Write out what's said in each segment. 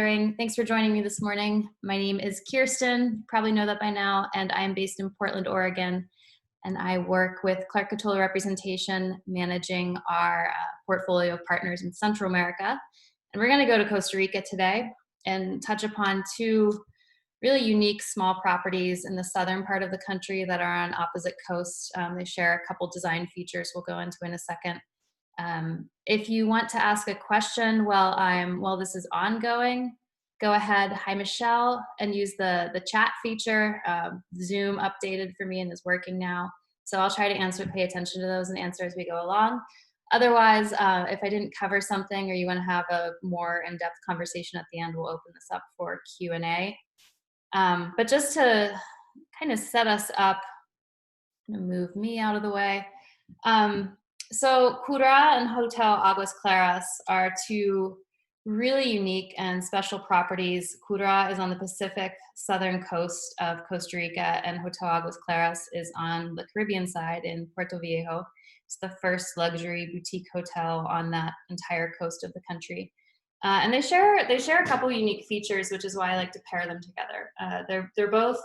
Thanks for joining me this morning. My name is Kirsten, you probably know that by now, and I am based in Portland, Oregon, and I work with Clark Catulla Representation, managing our portfolio of partners in Central America. And we're going to go to Costa Rica today and touch upon two really unique small properties in the southern part of the country that are on opposite coasts. They share a couple design features we'll go into in a second. If you want to ask a question while this is ongoing, go ahead, hi Michelle, and use the chat feature. Zoom updated for me and is working now. So I'll try to pay attention to those and answer as we go along. Otherwise, if I didn't cover something or you want to have a more in-depth conversation at the end, we'll open this up for Q&A. But just to kind of set us up, I'm gonna move me out of the way. So Kura and Hotel Aguas Claras are two really unique and special properties. Kura is on the Pacific southern coast of Costa Rica, and Hotel Aguas Claras is on the Caribbean side in Puerto Viejo. It's the first luxury boutique hotel on that entire coast of the country. And they share a couple unique features, which is why I like to pair them together. They're both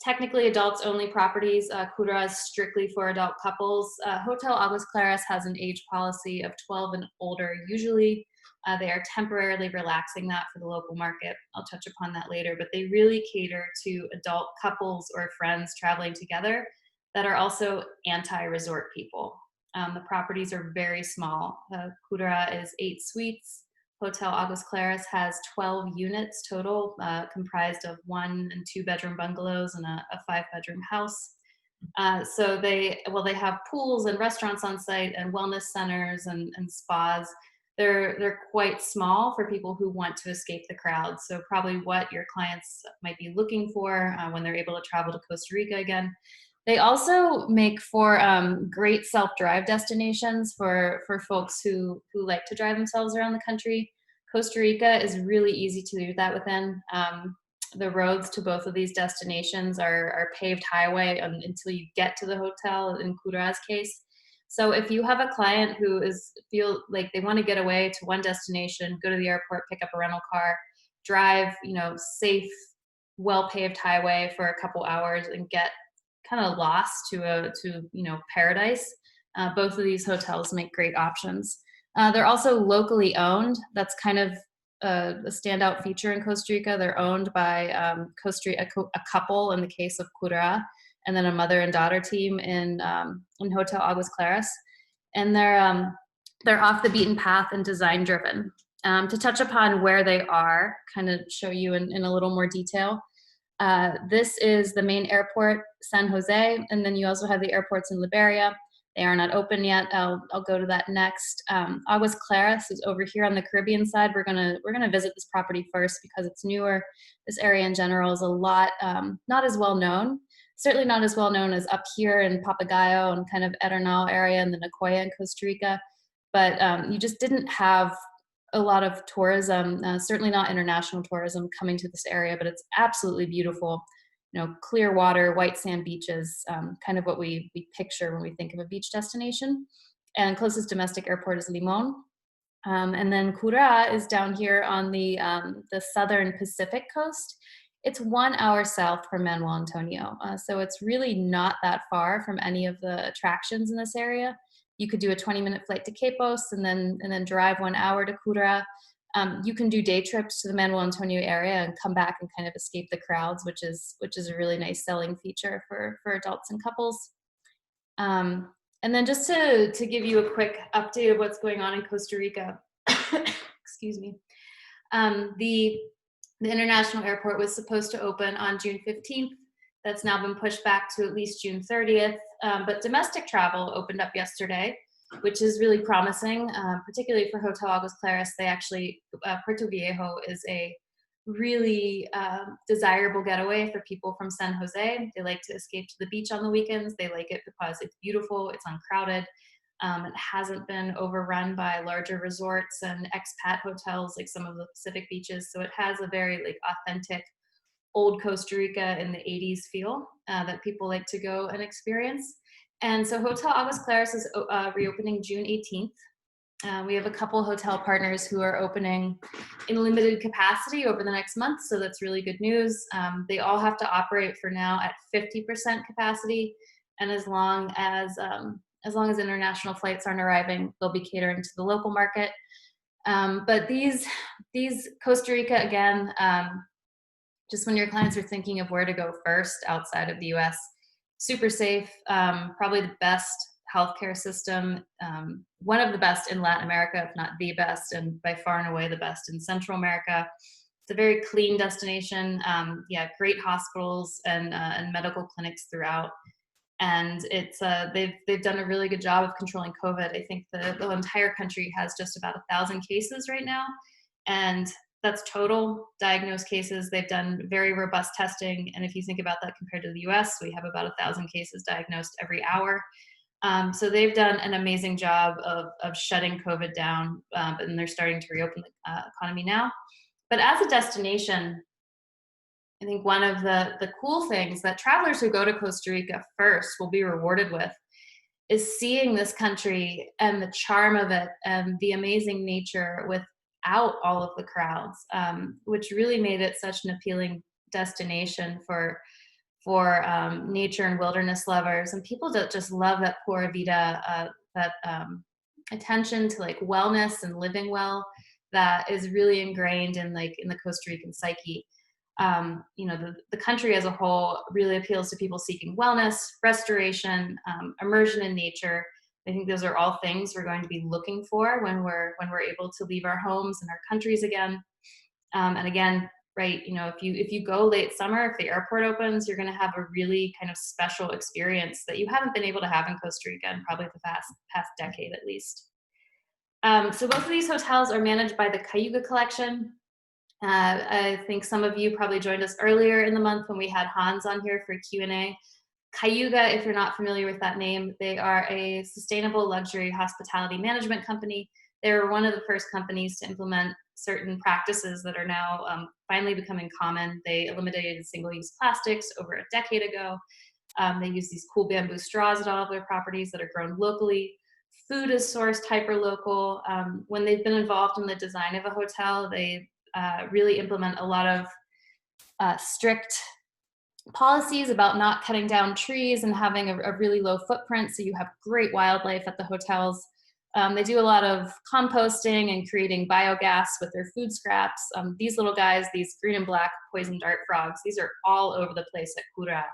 technically adults only properties. Kura is strictly for adult couples. Hotel Aguas Claras has an age policy of 12 and older. Usually they are temporarily relaxing that for the local market. I'll touch upon that later, but they really cater to adult couples or friends traveling together that are also anti-resort people. The properties are very small. Kura is 8 suites. Hotel Aguas Claras has 12 units total, comprised of 1 and 2 bedroom bungalows and a 5-bedroom house. So they have pools and restaurants on site and wellness centers and spas. They're quite small for people who want to escape the crowd. So probably what your clients might be looking for when they're able to travel to Costa Rica again. They also make for great self-drive destinations for folks who like to drive themselves around the country. Costa Rica is really easy to do that within. The roads to both of these destinations are paved highway until you get to the hotel in Kura's case. So if you have a client who feel like they want to get away to one destination, go to the airport, pick up a rental car, drive, safe, well-paved highway for a couple hours and get kind of lost to paradise. Both of these hotels make great options. They're also locally owned. That's kind of a standout feature in Costa Rica. They're owned by a couple in the case of Kura, and then a mother and daughter team in Hotel Aguas Claras. And they're off the beaten path and design driven. To touch upon where they are, kind of show you in a little more detail. This is the main airport, San Jose, and then you also have the airports in Liberia. They are not open yet. I'll go to that next. Aguas Claras is over here on the Caribbean side. We're gonna visit this property first because it's newer. This area in general is a lot not as well known. Certainly not as well known as up here in Papagayo and kind of Eternal area and the Nicoya in Costa Rica. But you just didn't have a lot of tourism, certainly not international tourism coming to this area, but it's absolutely beautiful. Clear water, white sand beaches, kind of what we picture when we think of a beach destination. And closest domestic airport is Limon. And then Kura is down here on the southern Pacific coast. It's 1 hour south from Manuel Antonio. So it's really not that far from any of the attractions in this area. You could do a 20-minute flight to Quepos and then drive 1 hour to Kura. You can do day trips to the Manuel Antonio area and come back and kind of escape the crowds, which is a really nice selling feature for adults and couples. And then just to give you a quick update of what's going on in Costa Rica, excuse me. The international airport was supposed to open on June 15th. That's now been pushed back to at least June 30th. But domestic travel opened up yesterday, which is really promising, particularly for Hotel Aguas Claras. They actually, Puerto Viejo is a really desirable getaway for people from San Jose. They like to escape to the beach on the weekends. They like it because it's beautiful, it's uncrowded. It hasn't been overrun by larger resorts and expat hotels like some of the Pacific beaches. So it has a very authentic old Costa Rica in the 80s feel that people like to go and experience. And so Hotel Aguas Claras is reopening June 18th. We have a couple hotel partners who are opening in limited capacity over the next month, so that's really good news. They all have to operate for now at 50% capacity, and as long as international flights aren't arriving, they'll be catering to the local market. But these Costa Rica again, just when your clients are thinking of where to go first outside of the U.S., super safe, probably the best healthcare system, one of the best in Latin America, if not the best, and by far and away the best in Central America. It's a very clean destination. Yeah, great hospitals and medical clinics throughout. And they've done a really good job of controlling COVID. I think the entire country has just about 1,000 cases right now, and that's total diagnosed cases. They've done very robust testing, and if you think about that compared to the U.S., we have about 1,000 cases diagnosed every hour. So they've done an amazing job of shutting COVID down, and they're starting to reopen the economy now. But as a destination, I think one of the cool things that travelers who go to Costa Rica first will be rewarded with is seeing this country and the charm of it and the amazing nature without all of the crowds, which really made it such an appealing destination for nature and wilderness lovers and people that just love that pura vida, that attention to like wellness and living well that is really ingrained in the Costa Rican psyche. The country as a whole really appeals to people seeking wellness, restoration, immersion in nature. I think those are all things we're going to be looking for when we're able to leave our homes and our countries again. And again, right, if you go late summer, if the airport opens, you're going to have a really kind of special experience that you haven't been able to have in Costa Rica in probably the past decade at least. So both of these hotels are managed by the Cayuga collection. I think some of you probably joined us earlier in the month when we had Hans on here for Q&A. Cayuga, if you're not familiar with that name, they are a sustainable luxury hospitality management company. They were one of the first companies to implement certain practices that are now finally becoming common. They eliminated single-use plastics over a decade ago. They use these cool bamboo straws at all of their properties that are grown locally. Food is sourced hyper-local. When they've been involved in the design of a hotel, they really implement a lot of strict policies about not cutting down trees and having a really low footprint, so you have great wildlife at the hotels. They do a lot of composting and creating biogas with their food scraps. These little guys, these green and black poison dart frogs, these are all over the place at Kura.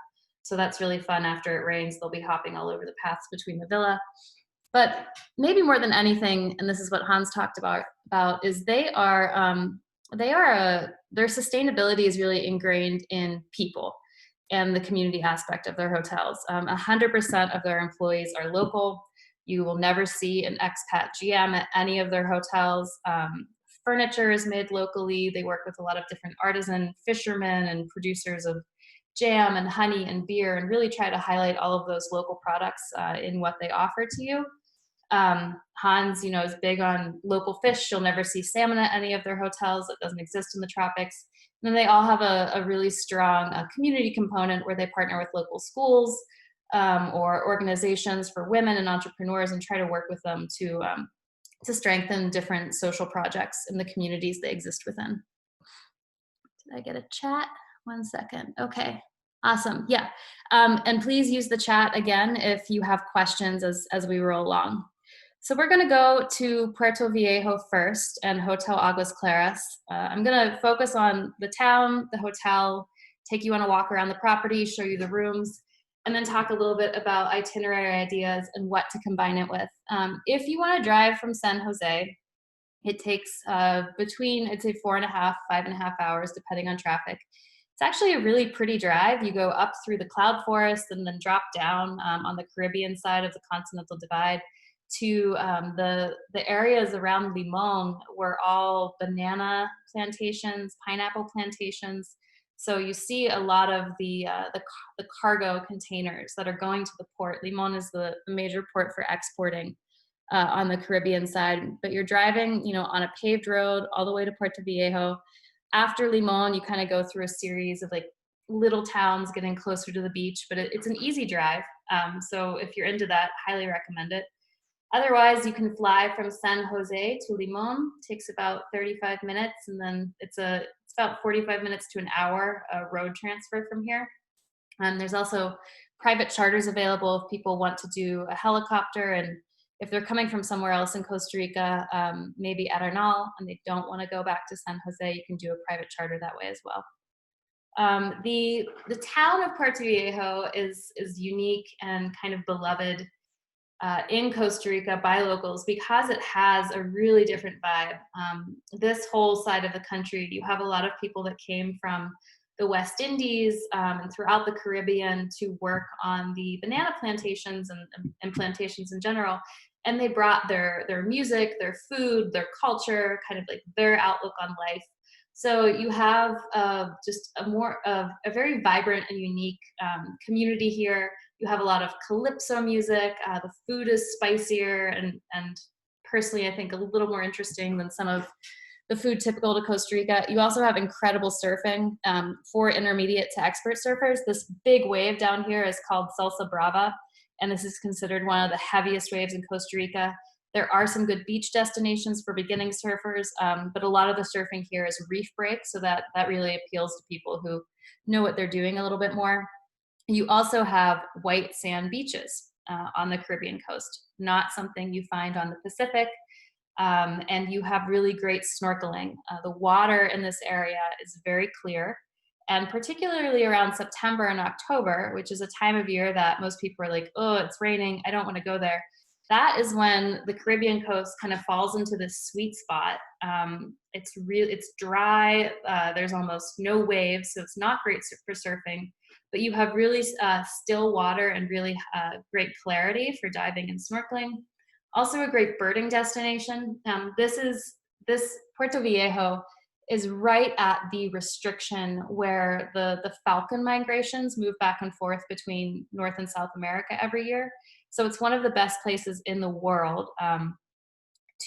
So that's really fun. After it rains, they'll be hopping all over the paths between the villa. But maybe more than anything, and this is what Hans talked about is their sustainability is really ingrained in people and the community aspect of their hotels. 100% of their employees are local. You will never see an expat GM at any of their hotels. Furniture is made locally. They work with a lot of different artisan fishermen and producers of jam and honey and beer, and really try to highlight all of those local products in what they offer to you. Hans, is big on local fish. You'll never see salmon at any of their hotels. It doesn't exist in the tropics. And then they all have a really strong community component where they partner with local schools or organizations for women and entrepreneurs and try to work with them to strengthen different social projects in the communities they exist within. Did I get a chat? 1 second. Okay. Awesome. Yeah. And please use the chat again if you have questions as we roll along. So we're going to go to Puerto Viejo first and Hotel Aguas Claras. I'm going to focus on the town, the hotel, take you on a walk around the property, show you the rooms, and then talk a little bit about itinerary ideas and what to combine it with. If you want to drive from San Jose, it takes between, I'd say, 4.5, 5.5 hours, depending on traffic. It's actually a really pretty drive. You go up through the cloud forest and then drop down on the Caribbean side of the Continental Divide to the areas around Limon were all banana plantations, pineapple plantations. So you see a lot of the cargo containers that are going to the port. Limon is the major port for exporting on the Caribbean side. But you're driving, on a paved road all the way to Puerto Viejo. After Limon, you kind of go through a series of like little towns getting closer to the beach, but it's an easy drive. So if you're into that, highly recommend it. Otherwise, you can fly from San Jose to Limon. Takes about 35 minutes, and then it's about 45 minutes to an hour road transfer from here. There's also private charters available if people want to do a helicopter, and if they're coming from somewhere else in Costa Rica, maybe Arenal, and they don't want to go back to San Jose, you can do a private charter that way as well. The town of Puerto Viejo is unique and kind of beloved in Costa Rica by locals because it has a really different vibe. This whole side of the country, you have a lot of people that came from the West Indies and throughout the Caribbean to work on the banana plantations and plantations in general. And they brought their music, their food, their culture, kind of like their outlook on life. So you have just a very vibrant and unique community here. You have a lot of calypso music. The food is spicier and personally, I think a little more interesting than some of the food typical to Costa Rica. You also have incredible surfing for intermediate to expert surfers. This big wave down here is called Salsa Brava, and this is considered one of the heaviest waves in Costa Rica. There are some good beach destinations for beginning surfers, but a lot of the surfing here is reef break, so that really appeals to people who know what they're doing a little bit more. You also have white sand beaches on the Caribbean coast, not something you find on the Pacific. And you have really great snorkeling. The water in this area is very clear, and particularly around September and October, which is a time of year that most people are like, oh, it's raining, I don't want to go there. That is when the Caribbean coast kind of falls into this sweet spot. It's dry. There's almost no waves, so it's not great for surfing. But you have really still water and really great clarity for diving and snorkeling. Also a great birding destination. This Puerto Viejo is right at the restriction where the falcon migrations move back and forth between North and South America every year. So it's one of the best places in the world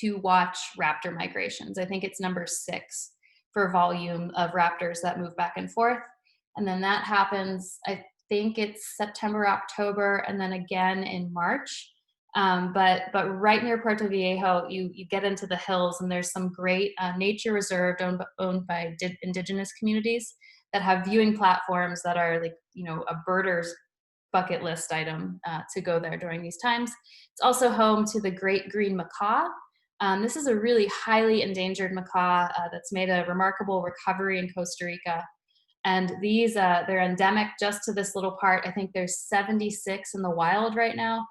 to watch raptor migrations. I think it's number 6 for volume of raptors that move back and forth. And then that happens, I think it's September, October, and then again in March. But right near Puerto Viejo, you get into the hills, and there's some great nature reserve owned by indigenous communities that have viewing platforms that are like, a birder's bucket list item to go there during these times. It's also home to the great green macaw. This is a really highly endangered macaw that's made a remarkable recovery in Costa Rica. And these, they're endemic just to this little part. I think there's 76 in the wild right now.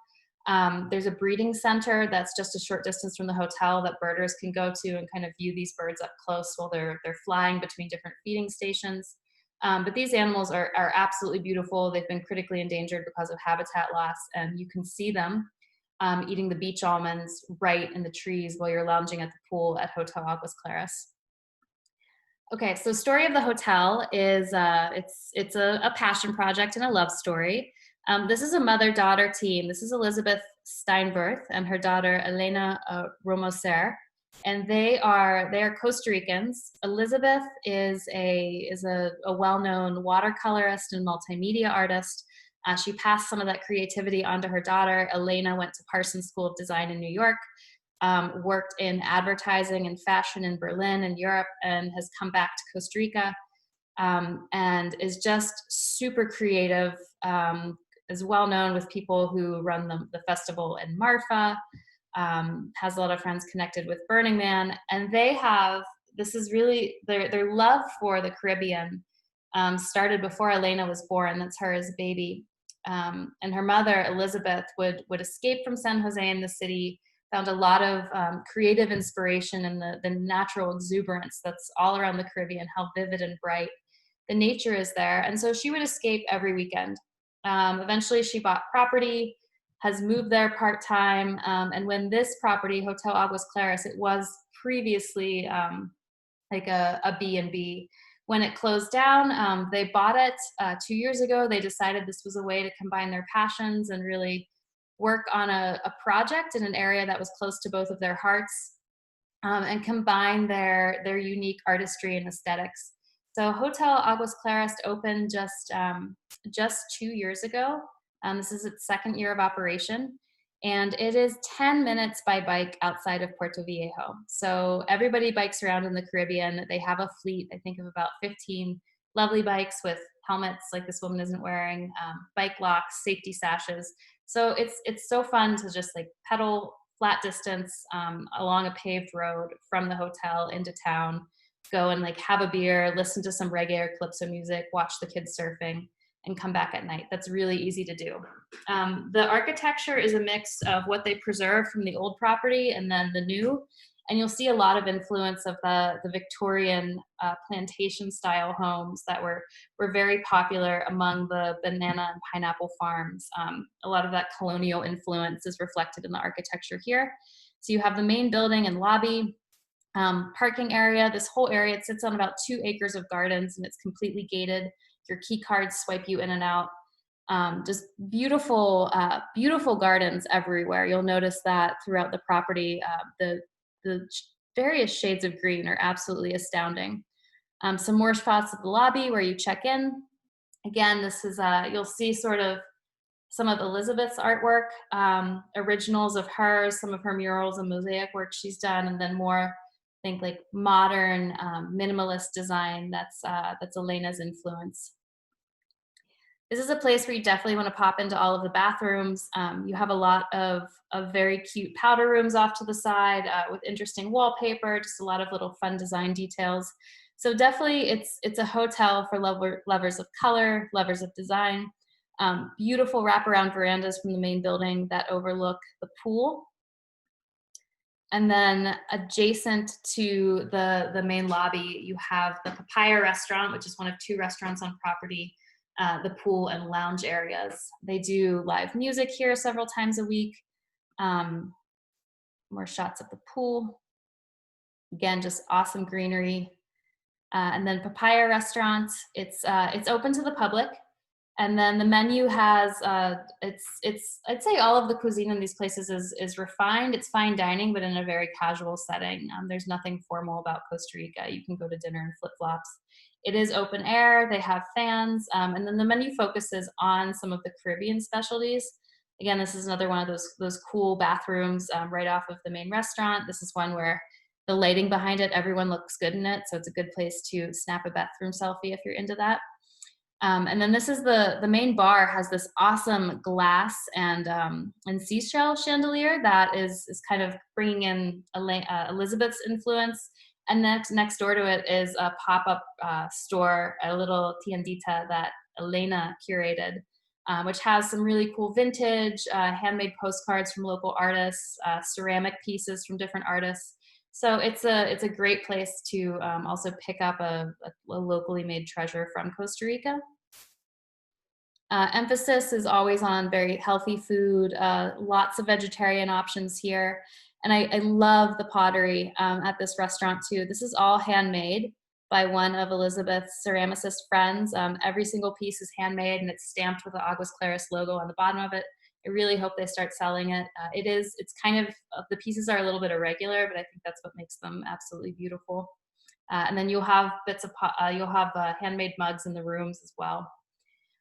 There's a breeding center that's just a short distance from the hotel that birders can go to and kind of view these birds up close while they're flying between different feeding stations. But these animals are absolutely beautiful. They've been critically endangered because of habitat loss, and you can see them eating the beach almonds right in the trees while you're lounging at the pool at Hotel Aguas Claras. Okay, so story of the hotel is it's a passion project and a love story. This is a mother-daughter team. This is Elizabeth Steinberth and her daughter Elena Romoser, and they are Costa Ricans. Elizabeth is a well-known watercolorist and multimedia artist. She passed some of that creativity onto her daughter. Elena went to Parsons School of Design in New York. Worked in advertising and fashion in Berlin and Europe, and has come back to Costa Rica, and is just super creative, is well known with people who run the festival in Marfa, has a lot of friends connected with Burning Man, and this is really, their love for the Caribbean started before Elena was born. That's her as a baby. And her mother, Elizabeth, would escape from San Jose in the city, found a lot of creative inspiration in the natural exuberance that's all around the Caribbean, how vivid and bright the nature is there. And so she would escape every weekend. Eventually she bought property, has moved there part-time, and when this property, Hotel Aguas Claras, it was previously like a B&B. When it closed down, they bought it 2 years ago. They decided this was a way to combine their passions and really work on a project in an area that was close to both of their hearts, and combine their unique artistry and aesthetics. So Hotel Aguas Claras opened just 2 years ago. This is its second year of operation. and it is 10 minutes by bike outside of Puerto Viejo. So everybody bikes around in the Caribbean. They have a fleet, I think, of about 15 lovely bikes with helmets like this woman isn't wearing, bike locks, safety sashes. So it's so fun to just like pedal flat distance along a paved road from the hotel into town, go and like have a beer, listen to some reggae or calypso music, watch the kids surfing, and come back at night. That's really easy to do. The architecture is a mix of what they preserved from the old property and then the new. And you'll see a lot of influence of the Victorian plantation style homes that were very popular among the banana and pineapple farms. A lot of that colonial influence is reflected in the architecture here. So you have the main building and lobby, parking area. This whole area, it sits on about 2 acres of gardens and it's completely gated. Your key cards swipe you in and out. Just beautiful, beautiful gardens everywhere. You'll notice that throughout the property, the various shades of green are absolutely astounding. Some more spots of the lobby where you check in. Again, this is, you'll see sort of some of Elizabeth's artwork, originals of hers, some of her murals and mosaic work she's done, and then more, I think, like modern minimalist design that's Elena's influence. This is a place where you definitely want to pop into all of the bathrooms. You have a lot of very cute powder rooms off to the side with interesting wallpaper, just a lot of little fun design details. So definitely it's a hotel for lovers of color, lovers of design. Beautiful wraparound verandas from the main building that overlook the pool. And then adjacent to the main lobby, you have the Papaya restaurant, which is one of 2 restaurants on property, the pool and lounge areas. They do live music here several times a week. More shots of the pool. Again, just awesome greenery. And then Papaya restaurant, it's open to the public. And then the menu has, I'd say all of the cuisine in these places is refined. It's fine dining, but in a very casual setting. There's nothing formal about Costa Rica. You can go to dinner in flip-flops. It is open air, they have fans, and then the menu focuses on some of the Caribbean specialties. Again, this is another one of those cool bathrooms right off of the main restaurant. This is one where the lighting behind it, everyone looks good in it, so it's a good place to snap a bathroom selfie if you're into that. And then this is the main bar has this awesome glass and seashell chandelier that is kind of bringing in Elizabeth's influence. And next door to it is a pop-up store, a little tiendita that Elena curated, which has some really cool vintage, handmade postcards from local artists, ceramic pieces from different artists. So it's a great place to also pick up a locally made treasure from Costa Rica. Emphasis is always on very healthy food, lots of vegetarian options here. And I love the pottery at this restaurant too. This is all handmade by one of Elizabeth's ceramicist friends. Every single piece is handmade and it's stamped with the Aguas Claras logo on the bottom of it. I really hope they start selling it. It's kind of, the pieces are a little bit irregular, but I think that's what makes them absolutely beautiful. And then you'll have handmade mugs in the rooms as well.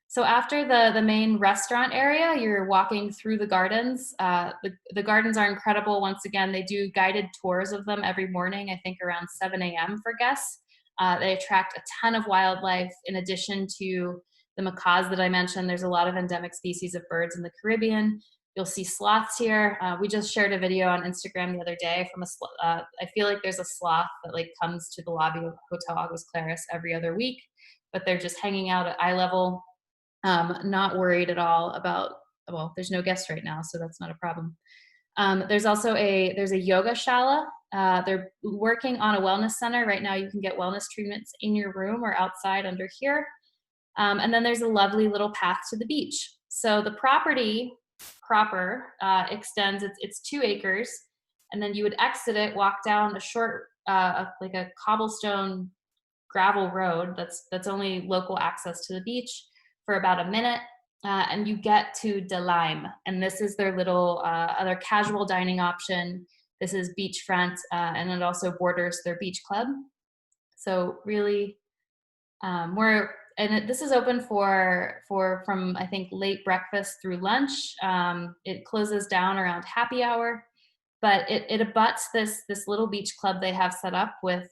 So after the main restaurant area, you're walking through the gardens. The gardens are incredible. Once again, they do guided tours of them every morning, I think around 7 a.m. for guests. They attract a ton of wildlife in addition to the macaws that I mentioned. There's a lot of endemic species of birds in the Caribbean. You'll see sloths here. We just shared a video on Instagram the other day from I feel like there's a sloth that like comes to the lobby of Hotel Aguas Claras every other week, but they're just hanging out at eye level. Not worried at all about, well, there's no guests right now, so that's not a problem. There's also there's a yoga shala. They're working on a wellness center. Right now you can get wellness treatments in your room or outside under here. And then there's a lovely little path to the beach. So the property proper extends, it's 2 acres, and then you would exit it, walk down a short, like a cobblestone gravel road that's only local access to the beach for about a minute, and you get to De Lime, and this is their little other casual dining option. This is beachfront, and it also borders their beach club. So really, this is open for from I think late breakfast through lunch. It closes down around happy hour, but it abuts this little beach club they have set up with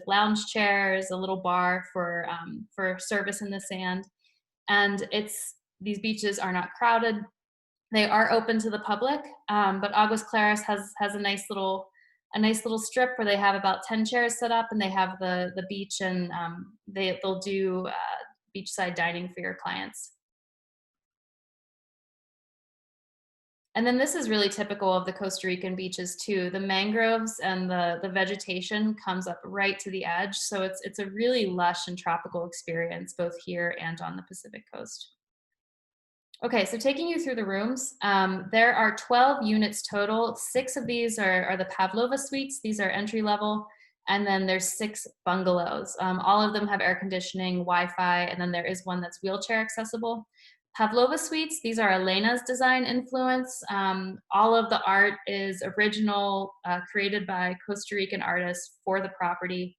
lounge chairs, a little bar for service in the sand, and it's these beaches are not crowded. They are open to the public, but Aguas Claras has a nice little strip where they have about 10 chairs set up, and they have the beach, and they'll do beachside dining for your clients. And then this is really typical of the Costa Rican beaches too. The mangroves and the vegetation comes up right to the edge, so it's a really lush and tropical experience both here and on the Pacific coast. Okay, so taking you through the rooms, there are 12 units total. Six of these are the Pavlova suites. These are entry level. And then there's six bungalows. All of them have air conditioning, Wi-Fi, and then there is one that's wheelchair accessible. Pavlova suites, these are Elena's design influence. All of the art is original, created by Costa Rican artists for the property.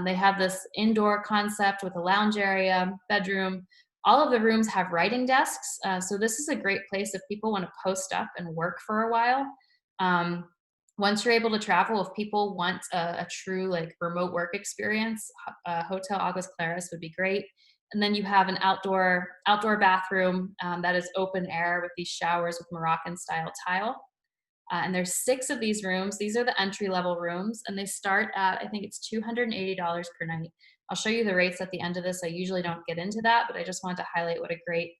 They have this indoor concept with a lounge area, bedroom. All of the rooms have writing desks, so this is a great place if people want to post up and work for a while. Um, Once you're able to travel, if people want a true like remote work experience, Hotel Aguas Claras would be great. And then you have an outdoor bathroom that is open air with these showers with Moroccan style tile. And there's six of these rooms. These are the entry level rooms, and they start at, I think it's $280 per night. I'll show you the rates at the end of this. I usually don't get into that, but I just wanted to highlight what a great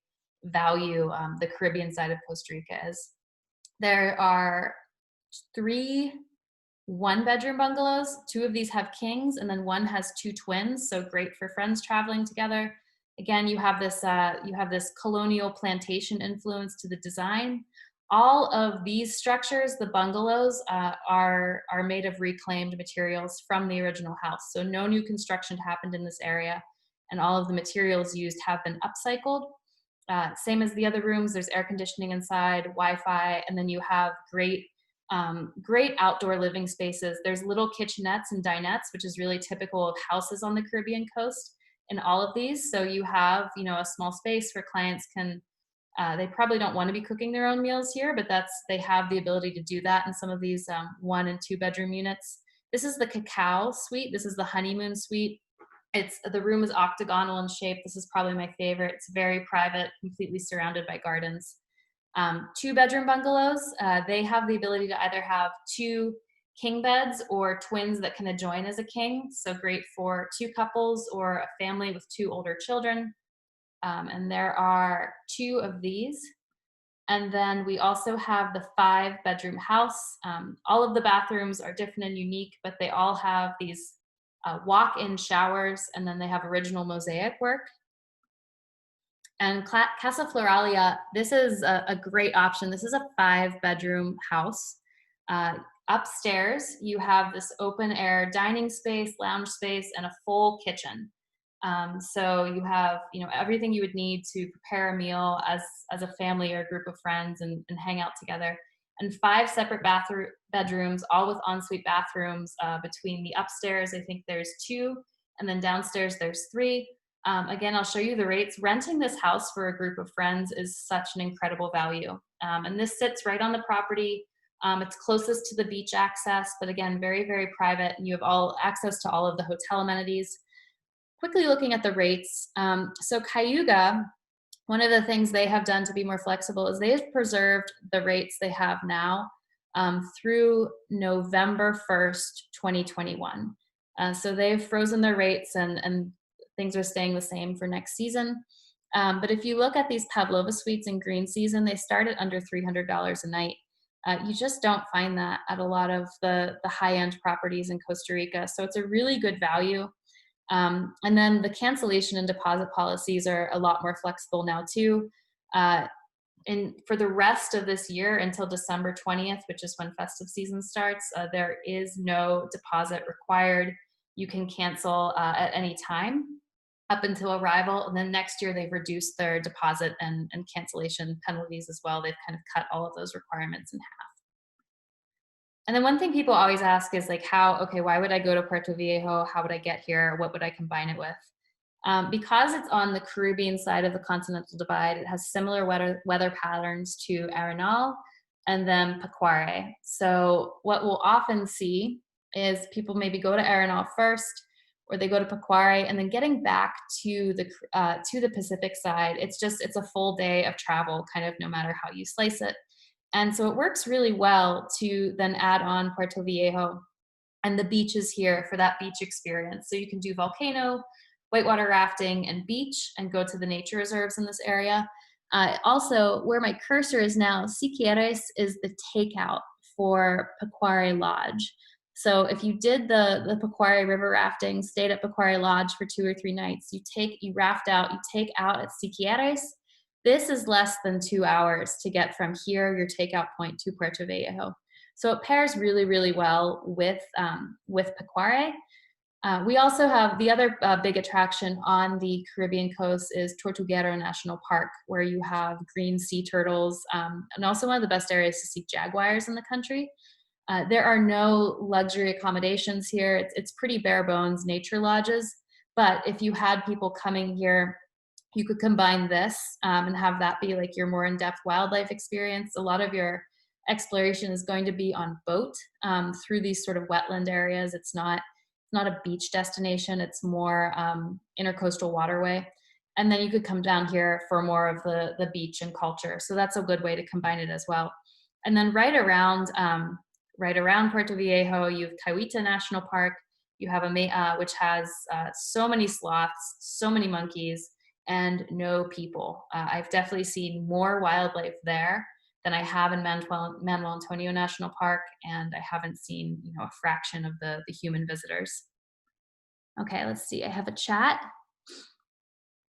value the Caribbean side of Costa Rica is. There are three one-bedroom bungalows. Two of these have kings, and then one has two twins, so great for friends traveling together. Again, you have this colonial plantation influence to the design. All of these structures, the bungalows, are made of reclaimed materials from the original house. So no new construction happened in this area, and all of the materials used have been upcycled. Same as the other rooms, there's air conditioning inside, Wi-Fi, and then you have great outdoor living spaces. There's little kitchenettes and dinettes, which is really typical of houses on the Caribbean coast in all of these. So you have, a small space where clients can, they probably don't want to be cooking their own meals here, but they have the ability to do that in some of these 1 and 2 bedroom units. This is the Cacao suite. This is the honeymoon suite. The room is octagonal in shape. This is probably my favorite. It's very private, completely surrounded by gardens. 2 bedroom bungalows, they have the ability to either have 2 king beds or twins that can adjoin as a king. So great for 2 couples or a family with 2 older children. And there are 2 of these. And then we also have the 5 bedroom house. All of the bathrooms are different and unique, but they all have these walk-in showers, and then they have original mosaic work. And Casa Floralia, this is a great option. This is a 5 bedroom house. Upstairs, you have this open air dining space, lounge space, and a full kitchen. So you have, everything you would need to prepare a meal as a family or a group of friends and hang out together. And 5 separate bedrooms, all with ensuite bathrooms. Between the upstairs, I think there's 2, and then downstairs there's 3. Again, I'll show you the rates. Renting this house for a group of friends is such an incredible value. And this sits right on the property. It's closest to the beach access, but again, very, very private. And you have all access to all of the hotel amenities. Quickly looking at the rates. So Cayuga, one of the things they have done to be more flexible is they have preserved the rates they have now through November 1st, 2021. So they've frozen their rates and things are staying the same for next season. But if you look at these Pavlova suites in green season, they start at under $300 a night. You just don't find that at a lot of the high-end properties in Costa Rica. So it's a really good value. And then the cancellation and deposit policies are a lot more flexible now too. And for the rest of this year until December 20th, which is when festive season starts, there is no deposit required. You can cancel at any time up until arrival. And then next year they've reduced their deposit and cancellation penalties as well. They've kind of cut all of those requirements in half. And then one thing people always ask is like why would I go to Puerto Viejo? How would I get here? What would I combine it with? Because it's on the Caribbean side of the Continental Divide, it has similar weather patterns to Arenal and then Pequare. So what we'll often see is people maybe go to Arenal first, or they go to Pequare, and then getting back to the Pacific side, it's a full day of travel, kind of no matter how you slice it. And so it works really well to then add on Puerto Viejo and the beaches here for that beach experience. So you can do volcano, whitewater rafting, and beach, and go to the nature reserves in this area. Also, where my cursor is now, Si Quieres is the takeout for Pequare Lodge. So if you did the Pequare river rafting, stayed at Pequare Lodge for 2 or 3 nights, you raft out, you take out at Si Quieres. This is less than 2 hours to get from here, your takeout point, to Puerto Viejo. So it pairs really, really well with Pequare. We also have the other big attraction on the Caribbean coast is Tortuguero National Park, where you have green sea turtles, and also one of the best areas to see jaguars in the country. There are no luxury accommodations here. It's pretty bare bones nature lodges, but if you had people coming here, you could combine this and have that be like your more in-depth wildlife experience. A lot of your exploration is going to be on boat through these sort of wetland areas. It's not a beach destination, it's more intercoastal waterway. And then you could come down here for more of the beach and culture. So that's a good way to combine it as well. And then right around Puerto Viejo, you have Cayuga National Park. You have which has so many sloths, so many monkeys, and no people. I've definitely seen more wildlife there than I have in Manuel Antonio National Park, and I haven't seen a fraction of the human visitors. Okay, let's see. I have a chat.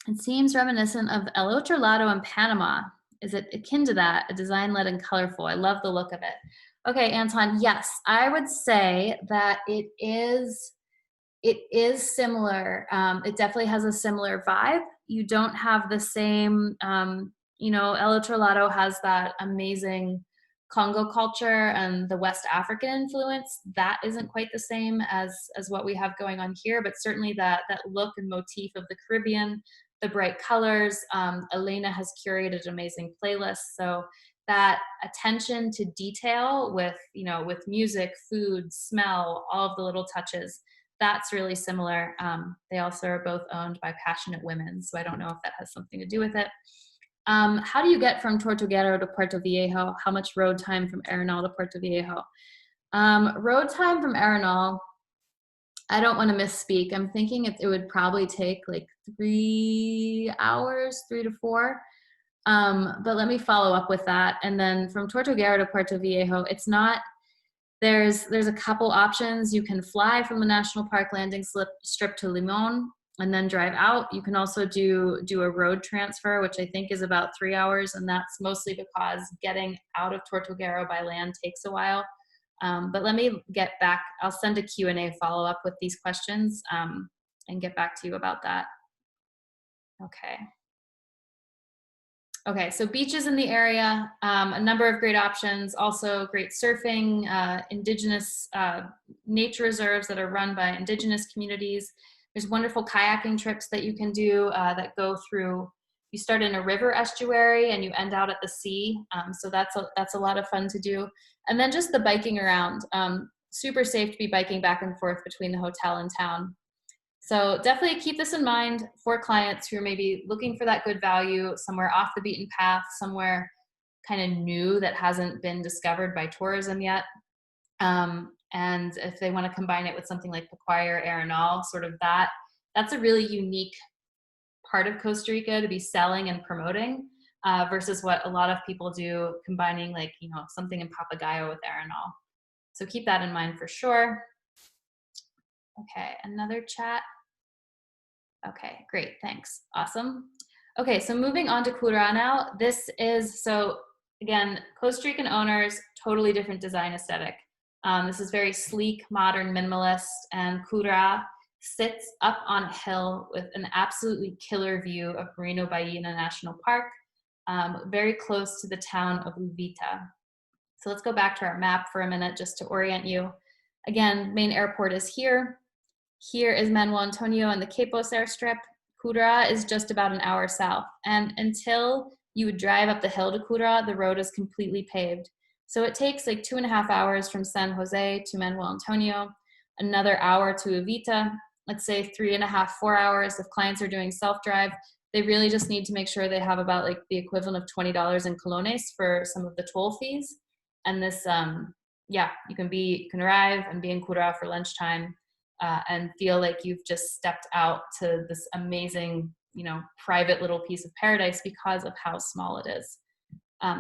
It seems reminiscent of El Otro Lado in Panama. Is it akin to that? A design led and colorful. I love the look of it. Okay, Anton. Yes, I would say that it is. It is similar. It definitely has a similar vibe. You don't have the same. El Otro Lado has that amazing Congo culture and the West African influence. That isn't quite the same as what we have going on here, but certainly that look and motif of the Caribbean, the bright colors. Elena has curated amazing playlists, so that attention to detail with music, food, smell, all of the little touches. That's really similar. They also are both owned by passionate women, so I don't know if that has something to do with it. How do you get from Tortuguero to Puerto Viejo? How much road time from Arenal to Puerto Viejo? Road time from Arenal, I don't want to misspeak. I'm thinking it would probably take like 3 hours, 3 to 4. But let me follow up with that. And then from Tortuguero to Puerto Viejo, it's not, there's a couple options. You can fly from the National Park landing strip to Limon and then drive out. You can also do a road transfer, which I think is about 3 hours, and that's mostly because getting out of Tortuguero by land takes a while. But let me get back. I'll send a Q&A follow-up with these questions and get back to you about that. Okay, so beaches in the area, a number of great options, also great surfing, indigenous nature reserves that are run by indigenous communities. There's wonderful kayaking trips that you can do that go through, you start in a river estuary and you end out at the sea. So that's a lot of fun to do. And then just the biking around, super safe to be biking back and forth between the hotel and town. So definitely keep this in mind for clients who are maybe looking for that good value, somewhere off the beaten path, somewhere kind of new that hasn't been discovered by tourism yet. And if they want to combine it with something like Pequire, Arenal, sort of that's a really unique part of Costa Rica to be selling and promoting versus what a lot of people do, combining like, something in Papagayo with Arenal. So keep that in mind for sure. Okay, another chat. Okay, great, thanks, awesome. Okay, so moving on to Kura now. This is, so again, Costa Rican owners, totally different design aesthetic. This is very sleek, modern, minimalist, and Kura sits up on a hill with an absolutely killer view of Merino Ballena National Park, very close to the town of Uvita. So let's go back to our map for a minute just to orient you. Again, main airport is here. Here is Manuel Antonio and the Quepos airstrip. Kura is just about an hour south. And until you would drive up the hill to Kura, the road is completely paved. So it takes like 2.5 hours from San Jose to Manuel Antonio, another hour to Uvita, let's say 3.5, 4 hours if clients are doing self-drive. They really just need to make sure they have about like the equivalent of $20 in colones for some of the toll fees. And this, yeah, you can arrive and be in Kura for lunchtime and feel like you've just stepped out to this amazing, private little piece of paradise because of how small it is.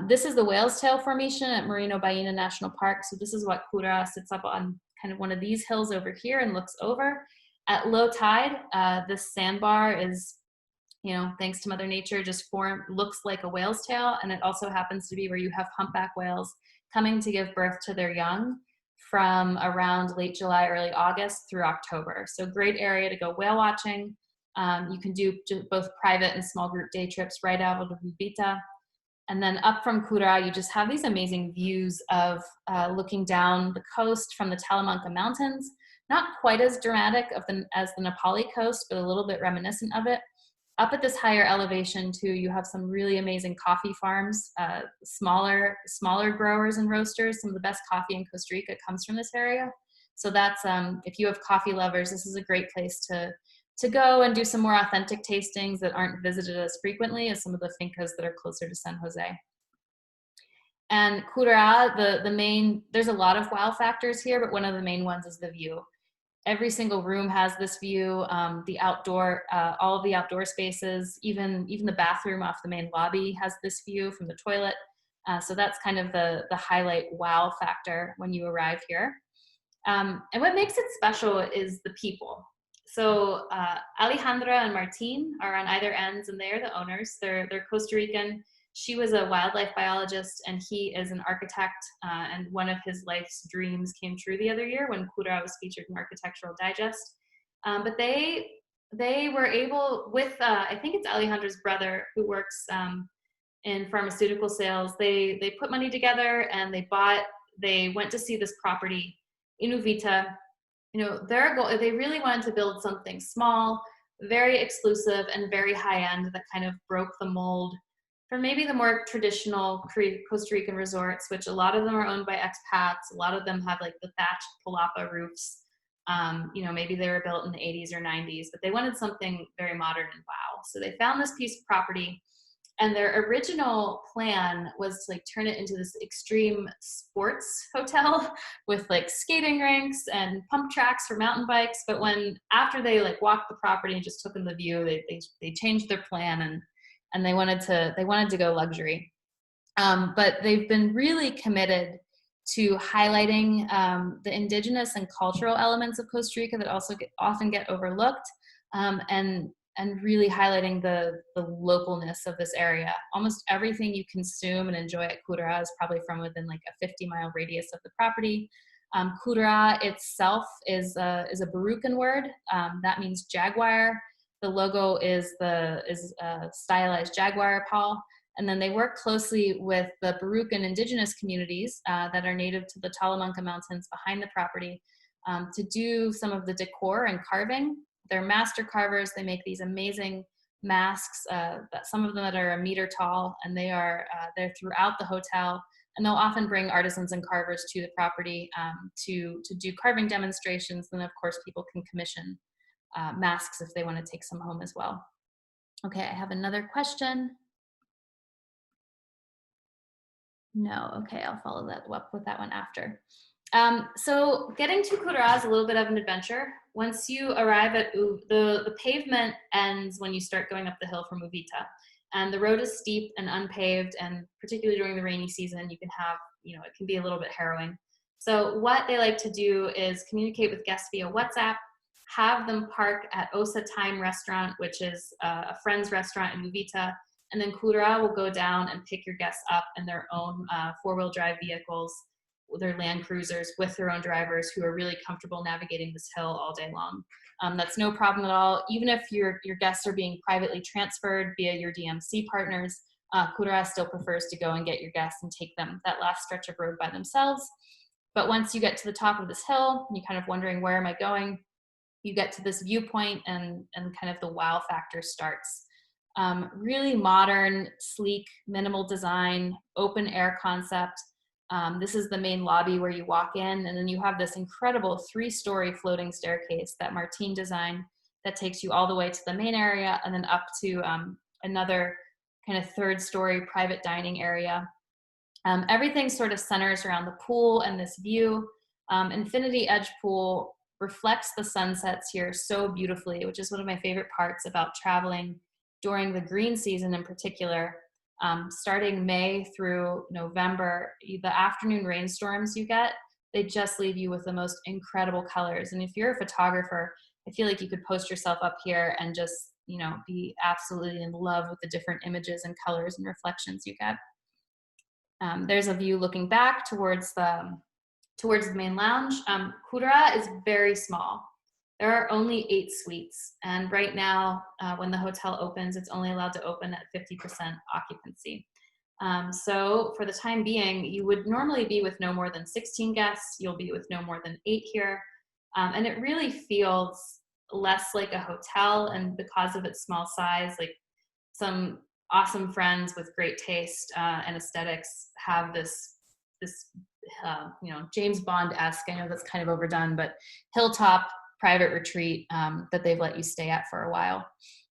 This is the Whale's Tail Formation at Merino Baína National Park. So this is what Kura sits up on, kind of one of these hills over here and looks over. At low tide, this sandbar is, thanks to Mother Nature, just looks like a whale's tail. And it also happens to be where you have humpback whales coming to give birth to their young from around late July, early August through October. So great area to go whale watching. You can do both private and small group day trips right out of Uvita. And then up from Kura, you just have these amazing views of looking down the coast from the Talamanca Mountains. Not quite as dramatic as the Nepali coast, but a little bit reminiscent of it. Up at this higher elevation too, you have some really amazing coffee farms, smaller growers and roasters. Some of the best coffee in Costa Rica comes from this area. So that's, if you have coffee lovers, this is a great place to go and do some more authentic tastings that aren't visited as frequently as some of the fincas that are closer to San Jose. And Kura, there's a lot of wow factors here, but one of the main ones is the view. Every single room has this view, the outdoor, all of the outdoor spaces, even the bathroom off the main lobby has this view from the toilet. So that's kind of the highlight wow factor when you arrive here. And what makes it special is the people. So Alejandra and Martin are on either ends, and they're the owners. They're Costa Rican. She was a wildlife biologist, and he is an architect, and one of his life's dreams came true the other year when Kura was featured in Architectural Digest. But they were able, with, I think it's Alejandra's brother who works in pharmaceutical sales, they put money together and they went to see this property in Uvita. Their goal, they really wanted to build something small, very exclusive, and very high-end that kind of broke the mold for maybe the more traditional Costa Rican resorts, which a lot of them are owned by expats. A lot of them have like the thatched palapa roofs. Maybe they were built in the 80s or 90s, but they wanted something very modern and wow. So they found this piece of property, and their original plan was to like turn it into this extreme sports hotel with like skating rinks and pump tracks for mountain bikes. But after they like walked the property and just took in the view, they changed their plan and they wanted to go luxury. But they've been really committed to highlighting the indigenous and cultural elements of Costa Rica that also often get overlooked, and really highlighting the localness of this area. Almost everything you consume and enjoy at Kura is probably from within like a 50-mile radius of the property. Kura itself is a Barucan word. That means jaguar. The logo is a stylized jaguar paw. And then they work closely with the Barucan indigenous communities that are native to the Talamanca Mountains behind the property to do some of the decor and carving. They're master carvers. They make these amazing masks, some of them that are 1 meter tall, and they're throughout the hotel. And they'll often bring artisans and carvers to the property to do carving demonstrations. And of course, people can commission masks if they want to take some home as well. Okay, I have another question. No, okay, I'll follow that up with that one after. So getting to Kura is a little bit of an adventure. Once you arrive at the pavement ends when you start going up the hill from Uvita. And the road is steep and unpaved, and particularly during the rainy season, you can have, it can be a little bit harrowing. So what they like to do is communicate with guests via WhatsApp, have them park at Osa Time Restaurant, which is a friend's restaurant in Uvita, and then Kura will go down and pick your guests up in their own four-wheel drive vehicles, their Land Cruisers with their own drivers who are really comfortable navigating this hill all day long. That's no problem at all. Even if your guests are being privately transferred via your DMC partners, Kura still prefers to go and get your guests and take them that last stretch of road by themselves. But once you get to the top of this hill, you're kind of wondering, where am I going? you get to this viewpoint and kind of the wow factor starts. Really modern, sleek, minimal design, open air concept. This is the main lobby where you walk in, and then you have this incredible 3-story floating staircase that Martine designed that takes you all the way to the main area and then up to another kind of 3rd-story private dining area. Everything sort of centers around the pool and this view. Infinity Edge Pool reflects the sunsets here so beautifully, which is one of my favorite parts about traveling during the green season in particular. Starting May through November, the afternoon rainstorms you get, they just leave you with the most incredible colors. And if you're a photographer, I feel like you could post yourself up here and just, be absolutely in love with the different images and colors and reflections you get. There's a view looking back towards the main lounge. Kura is very small. There are only 8 suites, and right now, when the hotel opens, it's only allowed to open at 50% occupancy. So for the time being, you would normally be with no more than 16 guests. You'll be with no more than 8 here. And it really feels less like a hotel, and because of its small size, like some awesome friends with great taste and aesthetics have this James Bond-esque, I know that's kind of overdone, but hilltop private retreat that they've let you stay at for a while.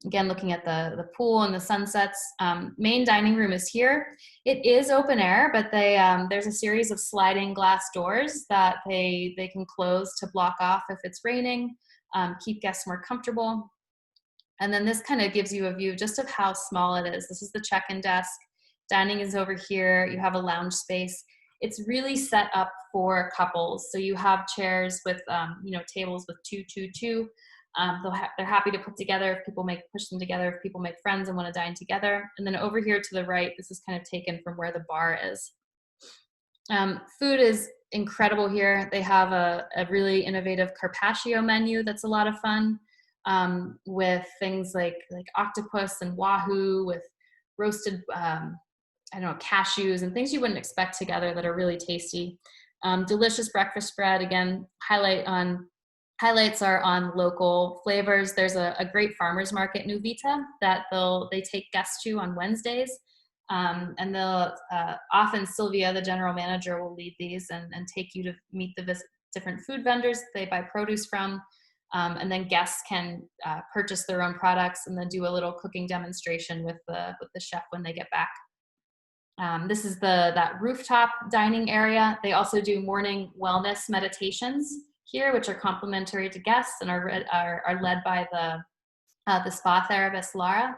Again, looking at the pool and the sunsets. Main dining room is here. It is open air, but there's a series of sliding glass doors that they can close to block off if it's raining, keep guests more comfortable. And then this kind of gives you a view just of how small it is. This is the check-in desk. Dining is over here. You have a lounge space. It's really set up for couples. So you have chairs with, tables with 2, 2, 2. They're happy to put together if people push them together, if people make friends and want to dine together. And then over here to the right, this is kind of taken from where the bar is. Food is incredible here. They have a really innovative carpaccio menu that's a lot of fun, with things like octopus and wahoo, with roasted cashews and things you wouldn't expect together that are really tasty. Delicious breakfast spread. Again, highlights are on local flavors. There's a great farmers market in Uvita that they take guests to on Wednesdays. And they'll often Sylvia, the general manager, will lead these and take you to meet the different food vendors they buy produce from. And then guests can purchase their own products and then do a little cooking demonstration with the chef when they get back. This is that rooftop dining area. They also do morning wellness meditations here, which are complimentary to guests and are led by the spa therapist, Lara.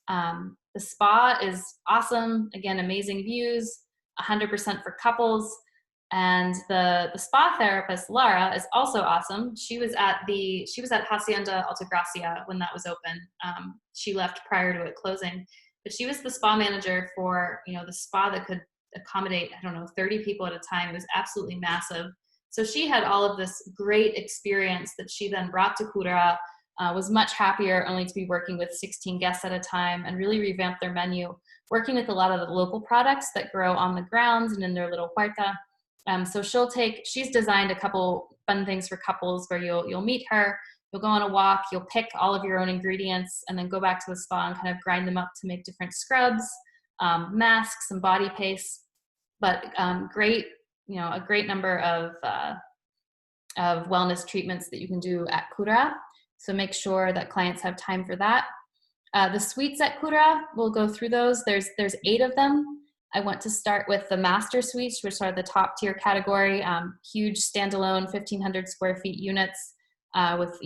The spa is awesome. Again, amazing views, 100% for couples. And the spa therapist, Lara, is also awesome. She was at Hacienda Altagracia when that was open. She left prior to it closing, but she was the spa manager for, the spa that could accommodate, 30 people at a time. It was absolutely massive. So she had all of this great experience that she then brought to Kura, was much happier only to be working with 16 guests at a time, and really revamped their menu, working with a lot of the local products that grow on the grounds and in their little huerta. So she's designed a couple fun things for couples where you'll meet her, you'll go on a walk, you'll pick all of your own ingredients, and then go back to the spa and kind of grind them up to make different scrubs, masks, and body paste. But a great number of wellness treatments that you can do at Kura. So make sure that clients have time for that. The suites at Kura, we'll go through those. There's 8 of them. I want to start with the master suites, which are the top tier category, huge standalone 1,500 square feet units with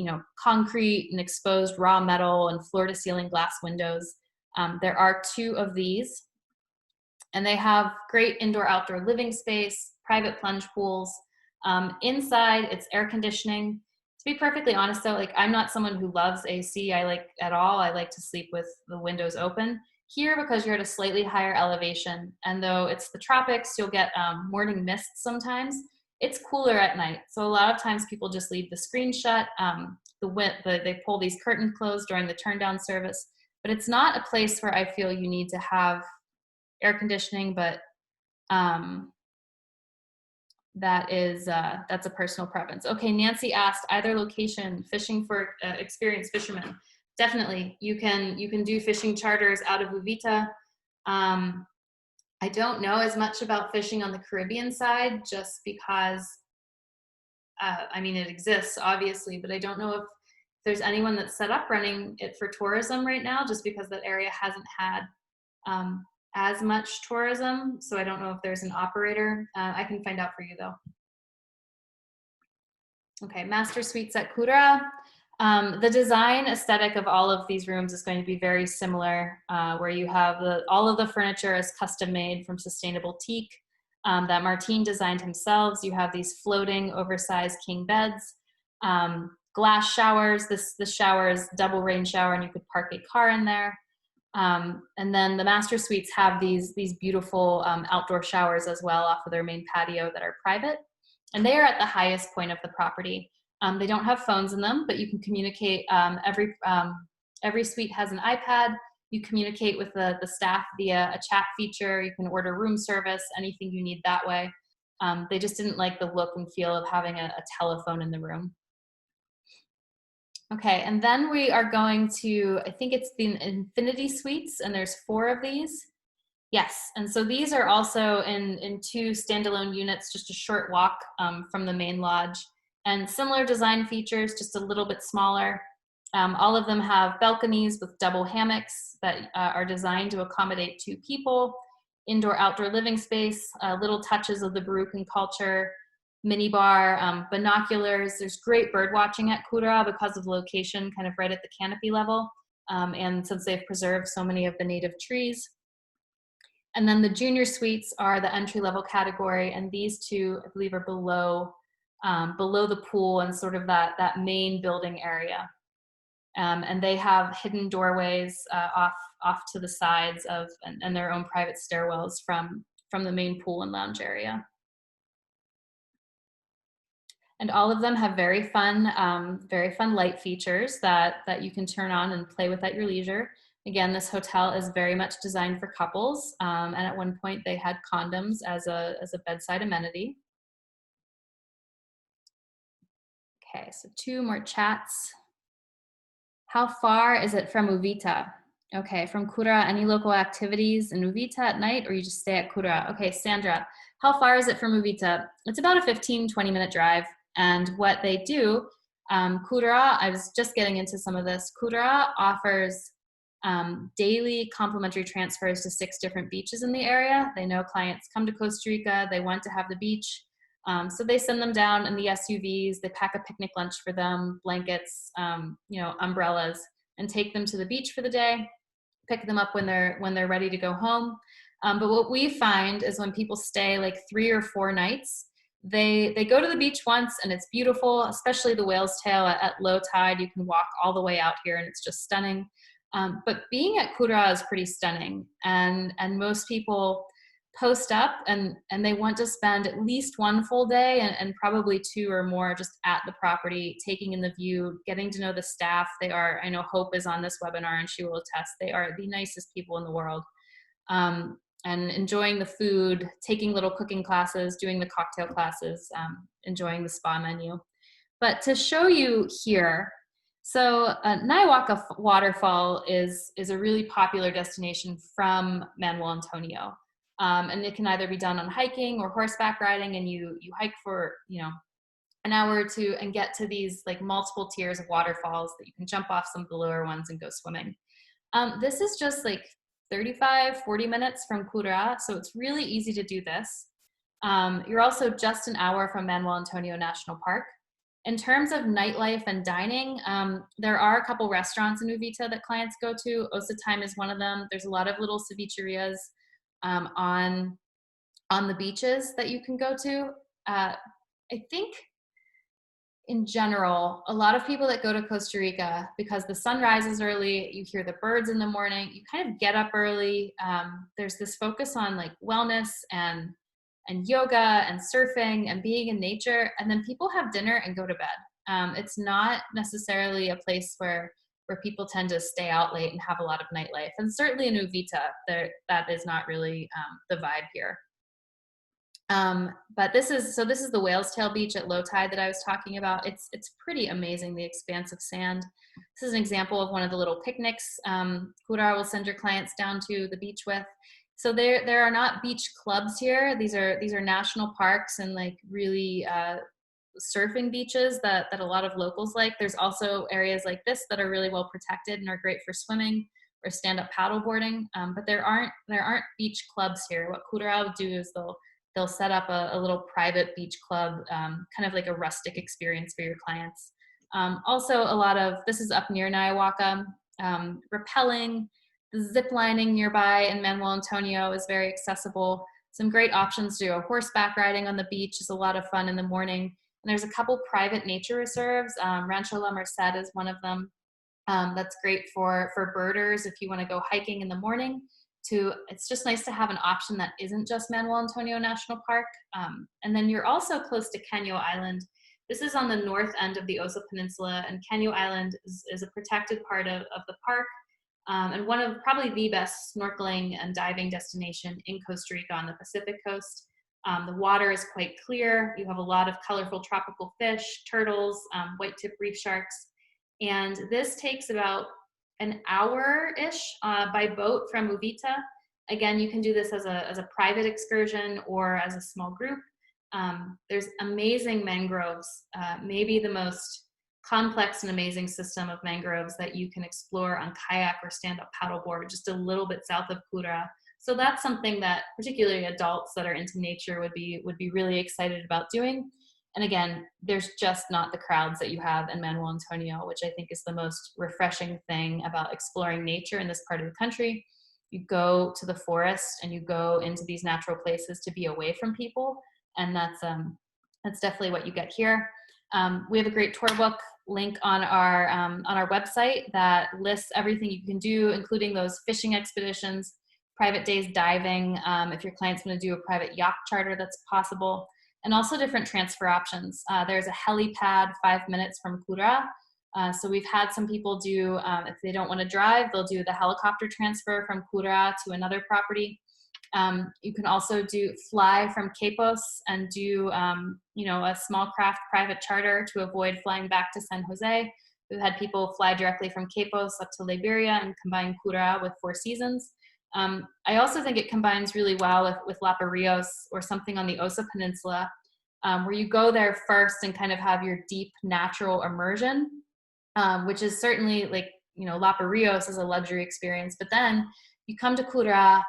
concrete and exposed raw metal and floor to ceiling glass windows. There are 2 of these, and they have great indoor outdoor living space, private plunge pools. Inside, it's air conditioning. To be perfectly honest though, I'm not someone who loves AC. I like to sleep with the windows open. Here, because you're at a slightly higher elevation, and though it's the tropics, you'll get morning mists sometimes. It's cooler at night, so a lot of times people just leave the screen shut. They pull these curtains closed during the turn down service, but it's not a place where I feel you need to have air conditioning. But that is, that's a personal preference. Okay, Nancy asked, either location, fishing for experienced fishermen. Definitely, you can do fishing charters out of Uvita. I don't know as much about fishing on the Caribbean side, just because, I mean, it exists obviously, but I don't know if there's anyone that's set up running it for tourism right now, just because that area hasn't had um, as much tourism. So I don't know if there's an operator. I can find out for you though. Okay, master suites at Kura. The design aesthetic of all of these rooms is going to be very similar, where you have all of the furniture is custom made from sustainable teak that Martin designed himself. You have these floating oversized king beds, glass showers. This shower is double rain shower, and you could park a car in there. And then the master suites have these beautiful outdoor showers as well off of their main patio that are private. And they are at the highest point of the property. They don't have phones in them, but you can communicate. Every suite has an iPad. You communicate with the staff via a chat feature. You can order room service, anything you need that way. They just didn't like the look and feel of having a telephone in the room. Okay, and then we are going to, I think it's the Infinity Suites, and there's 4 of these. Yes, and so these are also in 2 standalone units, just a short walk from the main lodge, and similar design features, just a little bit smaller. All of them have balconies with double hammocks that are designed to accommodate 2 people, indoor-outdoor living space, little touches of the Barucan culture, mini bar, binoculars. There's great bird watching at Kura because of the location, kind of right at the canopy level, and since they've preserved so many of the native trees. And then the junior suites are the entry-level category, and these 2, I believe, are below the pool and sort of that main building area. And they have hidden doorways off to the sides of, and their own private stairwells from the main pool and lounge area. And all of them have very fun light features that you can turn on and play with at your leisure. Again, this hotel is very much designed for couples, and at one point they had condoms as a bedside amenity. Okay, so 2 more chats. How far is it from Uvita? Okay, from Kura, any local activities in Uvita at night, or you just stay at Kura? Okay, Sandra, how far is it from Uvita? It's about a 15-20 minute drive. And what they do, Kura, I was just getting into some of this, Kura offers daily complimentary transfers to 6 different beaches in the area. They know clients come to Costa Rica, they want to have the beach, so they send them down in the SUVs, they pack a picnic lunch for them, blankets, umbrellas, and take them to the beach for the day, pick them up when they're ready to go home. But what we find is when people stay like 3 or 4 nights, they go to the beach once and it's beautiful, especially the Whale's Tail at low tide. You can walk all the way out here and it's just stunning. But being at Kura is pretty stunning, and most people post up and they want to spend at least 1 full day and probably 2 or more just at the property, taking in the view, getting to know the staff. They are, I know Hope is on this webinar and she will attest, they are the nicest people in the world. And enjoying the food, taking little cooking classes, doing the cocktail classes, enjoying the spa menu. But to show you here, so Naiwaka Waterfall is a really popular destination from Manuel Antonio. And it can either be done on hiking or horseback riding, and you hike for an hour or 2 and get to these like multiple tiers of waterfalls that you can jump off some of the lower ones and go swimming. This is just like 35-40 minutes from Kura, so it's really easy to do this. You're also just an hour from Manuel Antonio National Park. In terms of nightlife and dining, there are a couple restaurants in Uvita that clients go to. Osa Time is one of them. There's a lot of little cevicherias on the beaches that you can go to. I think in general, a lot of people that go to Costa Rica, because the sun rises early, you hear the birds in the morning, you kind of get up early. There's this focus on like wellness and yoga and surfing and being in nature, and then people have dinner and go to bed. It's not necessarily a place where people tend to stay out late and have a lot of nightlife. And certainly in Uvita, that is not really the vibe here. But this is the Whale's Tail Beach at low tide that I was talking about. It's pretty amazing, the expanse of sand. This is an example of one of the little picnics Kura will send your clients down to the beach with. So there are not beach clubs here. These are national parks and like really surfing beaches that a lot of locals like. There's also areas like this that are really well protected and are great for swimming or stand-up paddleboarding. But there aren't beach clubs here. What Kura will do is they'll set up a little private beach club, kind of like a rustic experience for your clients. Also, a lot of this is up near Niawaka. Rappelling, the zip lining nearby in Manuel Antonio is very accessible. Some great options to do. Horseback riding on the beach is a lot of fun in the morning. And there's a couple private nature reserves. Rancho La Merced is one of them. That's great for birders if you want to go hiking in the morning. It's just nice to have an option that isn't just Manuel Antonio National Park. And then you're also close to Cayuga Island. This is on the north end of the Osa Peninsula, and Cayuga Island is a protected part of the park, and one of probably the best snorkeling and diving destination in Costa Rica on the Pacific coast. The water is quite clear. You have a lot of colorful tropical fish, turtles, white-tip reef sharks. And this takes about an hour-ish by boat from Uvita. Again, you can do this as a private excursion or as a small group. There's amazing mangroves, maybe the most complex and amazing system of mangroves that you can explore on kayak or stand-up paddleboard just a little bit south of Kura. So that's something that particularly adults that are into nature would be really excited about doing. And again, there's just not the crowds that you have in Manuel Antonio, which I think is the most refreshing thing about exploring nature in this part of the country. You go to the forest and you go into these natural places to be away from people, and that's definitely what you get here. We have a great tour book link on our website that lists everything you can do, including those fishing expeditions, private days diving, if your clients want to do a private yacht charter, that's possible. And also different transfer options. There's a helipad 5 minutes from Kura. So we've had some people do, if they don't want to drive, they'll do the helicopter transfer from Kura to another property. You can also fly from Quepos and do, a small craft private charter to avoid flying back to San Jose. We've had people fly directly from Quepos up to Liberia and combine Kura with Four Seasons. I also think it combines really well with Lapa Rios or something on the Osa Peninsula, where you go there first and kind of have your deep natural immersion, which is certainly like, Lapa Rios is a luxury experience, but then you come to Kura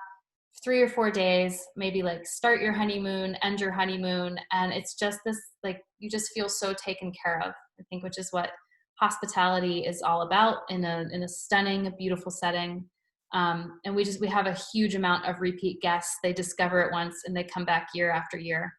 3 or 4 days, maybe like start your honeymoon, end your honeymoon, and it's just this, like, you just feel so taken care of, I think, which is what hospitality is all about in a stunning, beautiful setting. And we have a huge amount of repeat guests. They discover it once and they come back year after year.